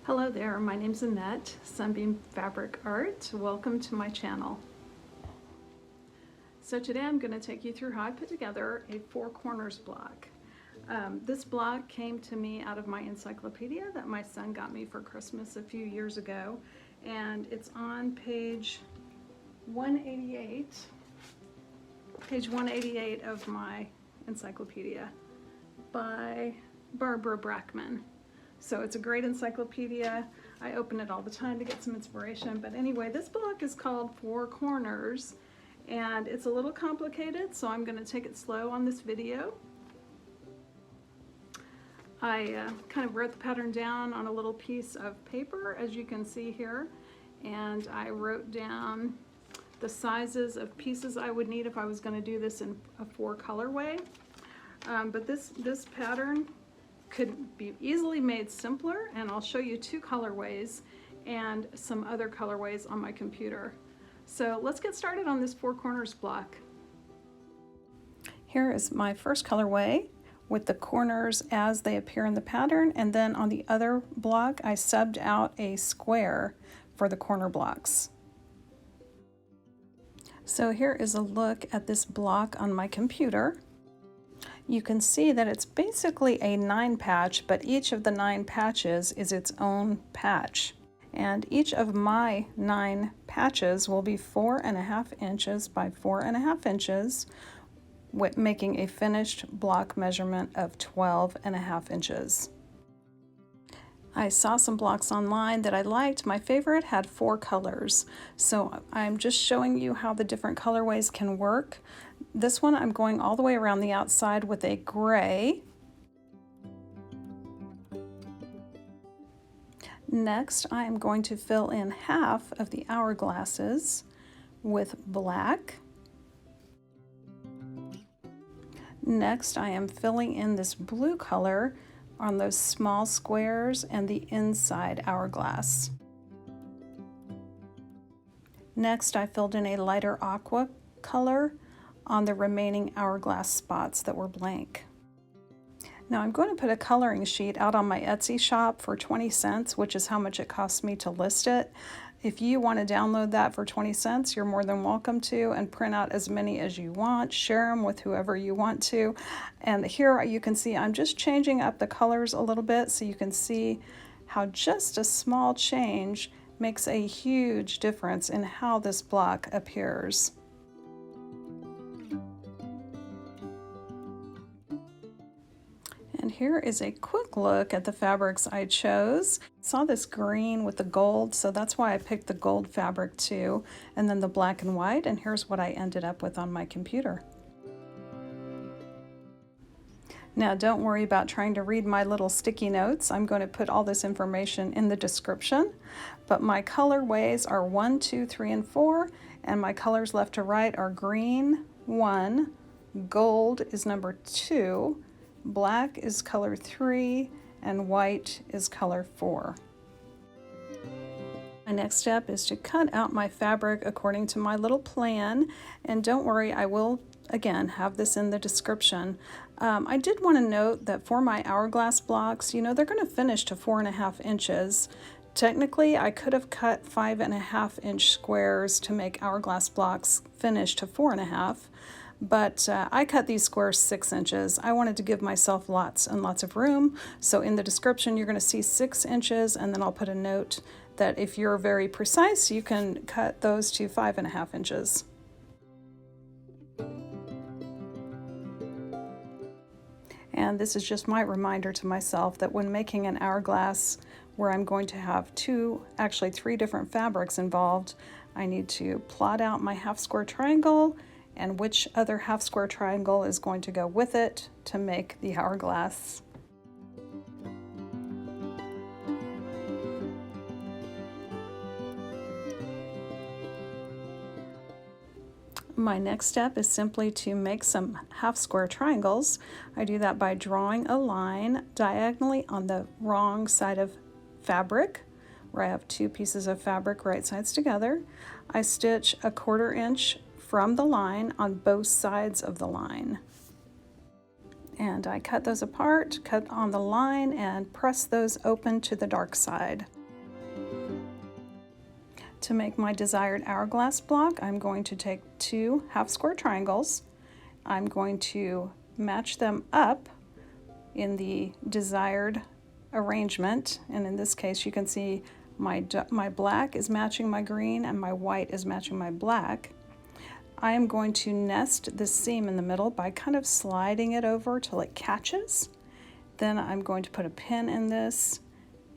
Hello there, my name's Annette, Sunbeam Fabric Art. Welcome to my channel. So today I'm going to take you through how I put together a four corners block. This block came to me out of my encyclopedia that my son got me for Christmas a few years ago, and it's on page 188 of my encyclopedia by Barbara Brackman. So it's a great encyclopedia. I open it all the time to get some inspiration. But anyway, this block is called Four Corners, and it's a little complicated, so I'm going to take it slow on this video. I kind of wrote the pattern down on a little piece of paper, as you can see here, and I wrote down the sizes of pieces I would need if I was going to do this in a four colorway. But this pattern could be easily made simpler, and I'll show you two colorways and some other colorways on my computer. So let's get started on this four corners block. Here is my first colorway with the corners as they appear in the pattern, and then on the other block I subbed out a square for the corner blocks. So here is a look at this block on my computer. You can see that it's basically a 9 patch, but each of the 9 patches is its own patch. And each of my 9 patches will be 4.5 inches by 4.5 inches, making a finished block measurement of 12.5 inches. I saw some blocks online that I liked. My favorite had 4 colors, so I'm just showing you how the different colorways can work. This one I'm going all the way around the outside with a gray. Next, I am going to fill in half of the hourglasses with black. Next, I am filling in this blue color on those small squares and the inside hourglass. Next, I filled in a lighter aqua color on the remaining hourglass spots that were blank. Now I'm going to put a coloring sheet out on my Etsy shop for 20 cents, which is how much it costs me to list it. If you want to download that for 20 cents, you're more than welcome to, and print out as many as you want, share them with whoever you want to. And here you can see I'm just changing up the colors a little bit so you can see how just a small change makes a huge difference in how this block appears. And here is a quick look at the fabrics I chose. I saw this green with the gold, so that's why I picked the gold fabric too, and then the black and white, and here's what I ended up with on my computer. Now don't worry about trying to read my little sticky notes. I'm going to put all this information in the description, but my colorways are 1, 2, 3, and 4, and my colors left to right are green 1, gold is number 2, black is color 3, and white is color 4. My next step is to cut out my fabric according to my little plan, and don't worry, I will again have this in the description. I did want to note that for my hourglass blocks, you know, they're going to finish to 4.5 inches. Technically, I could have cut 5.5 inch squares to make hourglass blocks finish to 4.5. But I cut these squares 6 inches. I wanted to give myself lots and lots of room. So in the description, you're going to see 6 inches, and then I'll put a note that if you're very precise, you can cut those to 5.5 inches. And this is just my reminder to myself that when making an hourglass where I'm going to have actually three different fabrics involved, I need to plot out my half square triangle and which other half square triangle is going to go with it to make the hourglass. My next step is simply to make some half square triangles. I do that by drawing a line diagonally on the wrong side of fabric, where I have 2 pieces of fabric right sides together. I stitch a 1/4 inch from the line on both sides of the line. And I cut those apart, cut on the line, and press those open to the dark side. To make my desired hourglass block, I'm going to take 2 half square triangles. I'm going to match them up in the desired arrangement, and in this case you can see my black is matching my green and my white is matching my black. I am going to nest this seam in the middle by kind of sliding it over till it catches. Then I'm going to put a pin in this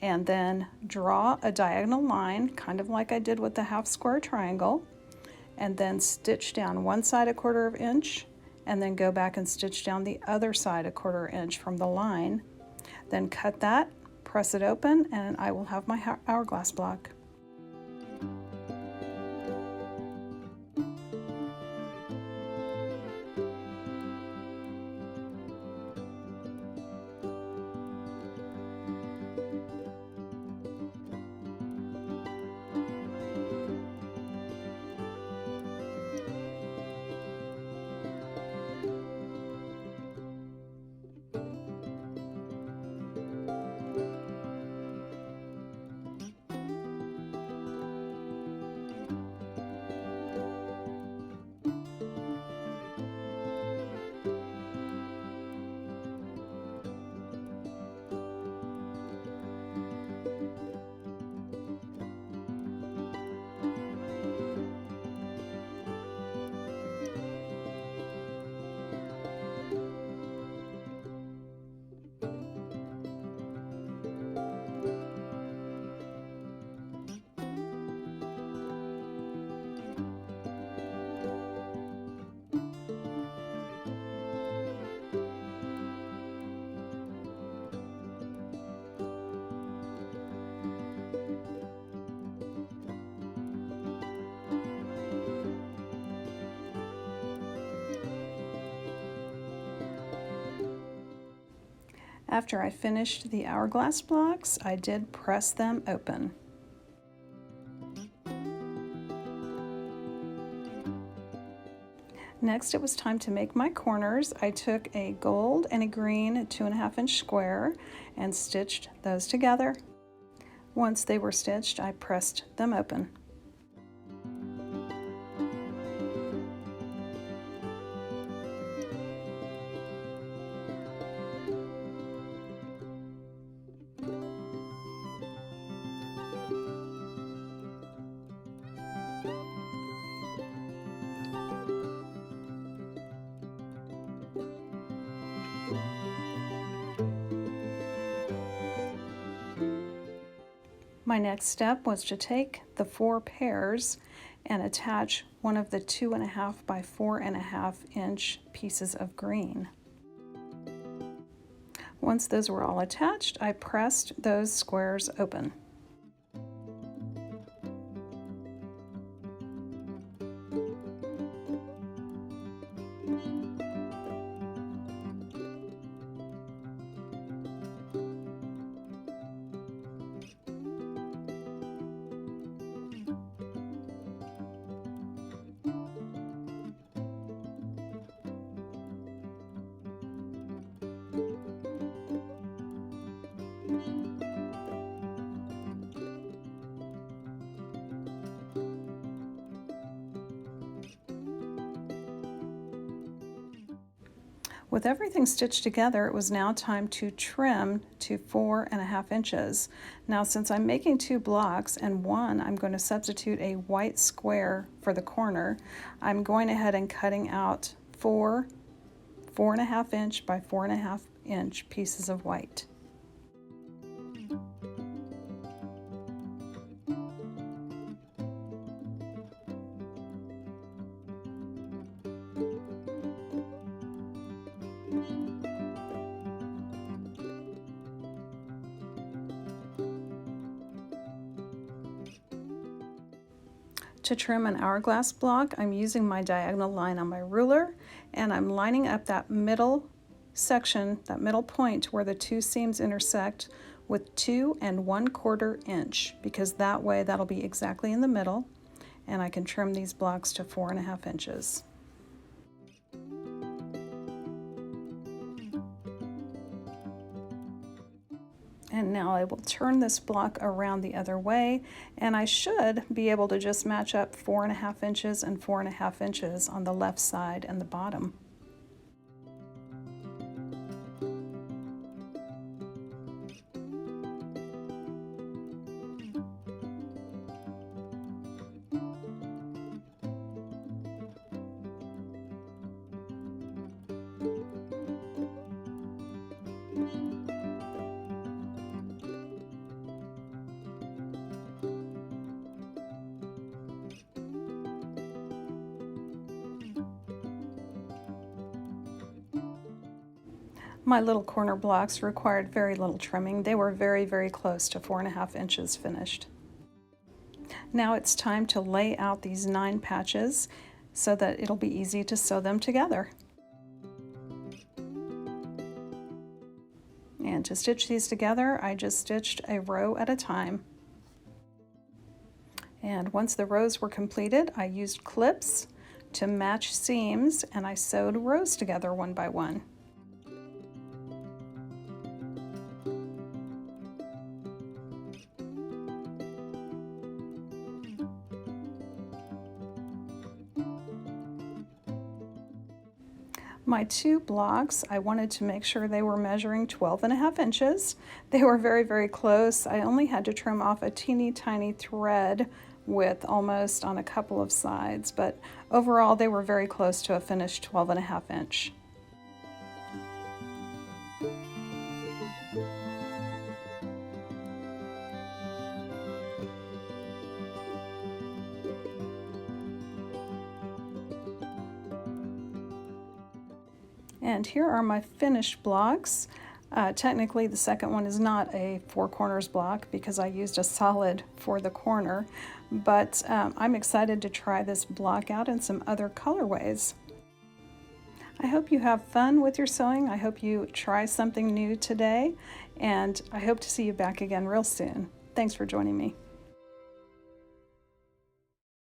and then draw a diagonal line, kind of like I did with the half square triangle, and then stitch down one side a 1/4 inch, and then go back and stitch down the other side a 1/4 inch from the line. Then cut that, press it open, and I will have my hourglass block. After I finished the hourglass blocks, I did press them open. Next, it was time to make my corners. I took a gold and a green 2.5 inch square and stitched those together. Once they were stitched, I pressed them open. My next step was to take the 4 pairs and attach one of the 2.5 by 4.5 inch pieces of green. Once those were all attached, I pressed those squares open. With everything stitched together, it was now time to trim to 4.5 inches. Now, since I'm making 2 blocks and one I'm going to substitute a white square for the corner, I'm going ahead and cutting out 4 4.5 inch by 4.5 inch pieces of white. To trim an hourglass block, I'm using my diagonal line on my ruler, and I'm lining up that middle section, that middle point where the 2 seams intersect, with 2 1/4 inch, because that way that'll be exactly in the middle, and I can trim these blocks to 4.5 inches. And now I will turn this block around the other way, and I should be able to just match up 4.5 inches and 4.5 inches on the left side and the bottom. My little corner blocks required very little trimming. They were very, very close to 4.5 inches finished. Now it's time to lay out these 9 patches so that it'll be easy to sew them together. And to stitch these together, I just stitched a row at a time. And once the rows were completed, I used clips to match seams, and I sewed rows together one by one. My 2 blocks, I wanted to make sure they were measuring 12.5 inches. They were very, very close. I only had to trim off a teeny tiny thread width almost on a couple of sides, but overall they were very close to a finished 12.5 inch. And here are my finished blocks. Technically the second one is not a 4 corners block because I used a solid for the corner, but I'm excited to try this block out in some other colorways. I hope you have fun with your sewing. I hope you try something new today, and I hope to see you back again real soon. Thanks for joining me.